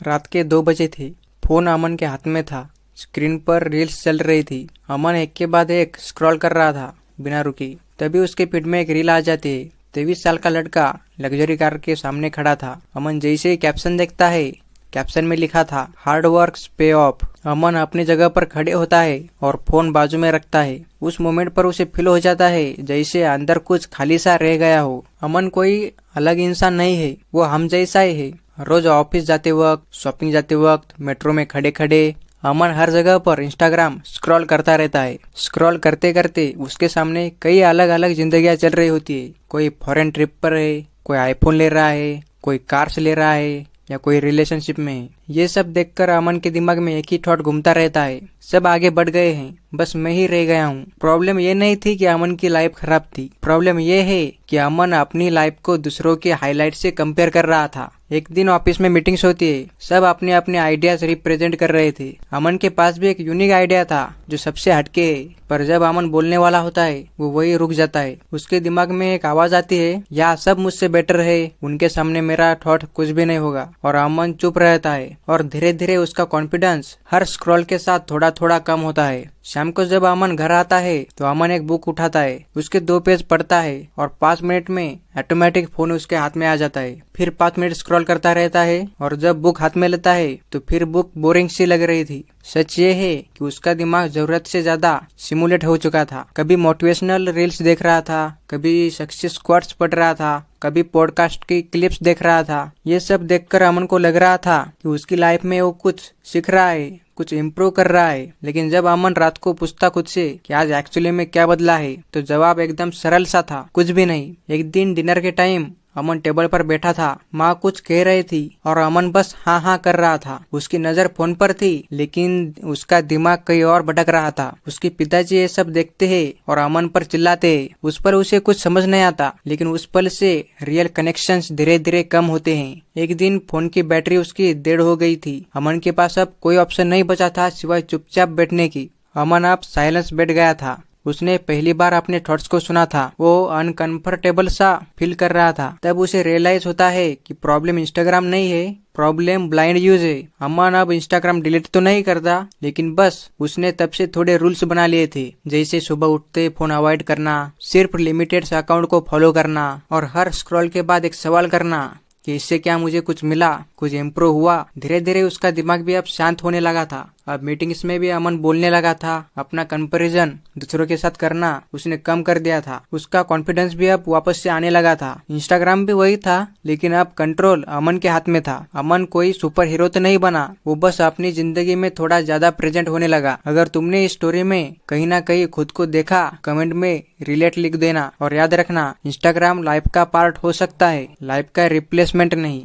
रात के 2 बजे थे। फोन अमन के हाथ में था। स्क्रीन पर रील्स चल रही थी। अमन एक के बाद एक स्क्रॉल कर रहा था बिना रुकी। तभी उसके फीड में एक रील आ जाती है। 23 साल का लड़का लग्जरी कार के सामने खड़ा था। अमन जैसे ही कैप्शन देखता है, कैप्शन में लिखा था हार्ड वर्क पे ऑफ। अमन अपनी जगह पर खड़े होता है और फोन बाजू में रखता है। उस मोमेंट पर उसे फील हो जाता है जैसे अंदर कुछ खाली सा रह गया हो। अमन कोई अलग इंसान नहीं है, वो हम जैसा ही है। रोज ऑफिस जाते वक्त, शॉपिंग जाते वक्त, मेट्रो में खड़े खड़े अमन हर जगह पर इंस्टाग्राम स्क्रॉल करता रहता है। स्क्रॉल करते करते उसके सामने कई अलग अलग जिंदगियां चल रही होती है। कोई फॉरेन ट्रिप पर है, कोई आईफोन ले रहा है, कोई कार्स ले रहा है, या कोई रिलेशनशिप में है। ये सब देखकर अमन के दिमाग में एक ही थॉट घूमता रहता है, सब आगे बढ़ गए हैं, बस मैं ही रह गया हूँ। प्रॉब्लम ये नहीं थी कि अमन की लाइफ खराब थी। प्रॉब्लम ये है कि अमन अपनी लाइफ को दूसरों के हाईलाइट से कंपेयर कर रहा था। एक दिन ऑफिस में मीटिंग्स होती है। सब अपने अपने आइडियाज रिप्रेजेंट कर रहे थे। अमन के पास भी एक यूनिक आइडिया था जो सबसे हटके है, पर जब अमन बोलने वाला होता है वो वही रुक जाता है। उसके दिमाग में एक आवाज आती है, या सब मुझसे बेटर है, उनके सामने मेरा थॉट कुछ भी नहीं होगा। और अमन चुप रहता है और धीरे धीरे उसका कॉन्फिडेंस हर स्क्रॉल के साथ थोड़ा थोड़ा कम होता है। शाम को जब अमन घर आता है तो अमन एक बुक उठाता है, उसके 2 पेज पढ़ता है और 5 मिनट में ऑटोमेटिक फोन उसके हाथ में आ जाता है। फिर 5 मिनट स्क्रॉल करता रहता है और जब बुक हाथ में लेता है तो फिर बुक बोरिंग सी लग रही थी। सच ये है कि उसका दिमाग जरूरत से ज्यादा सिमुलेट हो चुका था। कभी मोटिवेशनल रील्स देख रहा था, कभी सक्सेस क्वाट्स पढ़ रहा था, कभी पॉडकास्ट की क्लिप्स देख रहा था। ये सब देखकर अमन को लग रहा था कि उसकी लाइफ में वो कुछ सीख रहा है, कुछ इम्प्रूव कर रहा है। लेकिन जब अमन रात को पूछता खुद से कि आज एक्चुअली में क्या बदला है, तो जवाब एकदम सरल सा था, कुछ भी नहीं। एक दिन डिनर के टाइम अमन टेबल पर बैठा था। माँ कुछ कह रही थी और अमन बस हाँ हाँ कर रहा था। उसकी नजर फोन पर थी लेकिन उसका दिमाग कहीं और भटक रहा था। उसके पिताजी ये सब देखते हैं और अमन पर चिल्लाते हैं। उस पर उसे कुछ समझ नहीं आता, लेकिन उस पल से रियल कनेक्शंस धीरे धीरे कम होते हैं। एक दिन फोन की बैटरी उसकी डेढ़ हो गई थी। अमन के पास अब कोई ऑप्शन नहीं बचा था सिवाय चुपचाप बैठने की। अमन अब साइलेंस बैठ गया था। उसने पहली बार अपने थॉट्स को सुना था। वो अनकंफर्टेबल सा फील कर रहा था। तब उसे रियलाइज होता है कि प्रॉब्लम इंस्टाग्राम नहीं है, प्रॉब्लम ब्लाइंड यूज है। अमन अब इंस्टाग्राम डिलीट तो नहीं करता, लेकिन बस उसने तब से थोड़े रूल्स बना लिए थे, जैसे सुबह उठते फोन अवॉइड करना, सिर्फ लिमिटेड अकाउंट को फॉलो करना और हर स्क्रॉल के बाद एक सवाल करना कि इससे क्या मुझे कुछ मिला, कुछ इम्प्रूव हुआ। धीरे धीरे उसका दिमाग भी अब शांत होने लगा था। अब मीटिंग्स में भी अमन बोलने लगा था। अपना कंपैरिजन दूसरों के साथ करना उसने कम कर दिया था। उसका कॉन्फिडेंस भी अब वापस से आने लगा था। इंस्टाग्राम भी वही था, लेकिन अब कंट्रोल अमन के हाथ में था। अमन कोई सुपर हीरो तो नहीं बना, वो बस अपनी जिंदगी में थोड़ा ज्यादा प्रेजेंट होने लगा। अगर तुमने इस स्टोरी में कहीं ना कहीं खुद को देखा, कमेंट में रिलेट लिख देना। और याद रखना, इंस्टाग्राम लाइफ का पार्ट हो सकता है, लाइफ का रिप्लेसमेंट नहीं।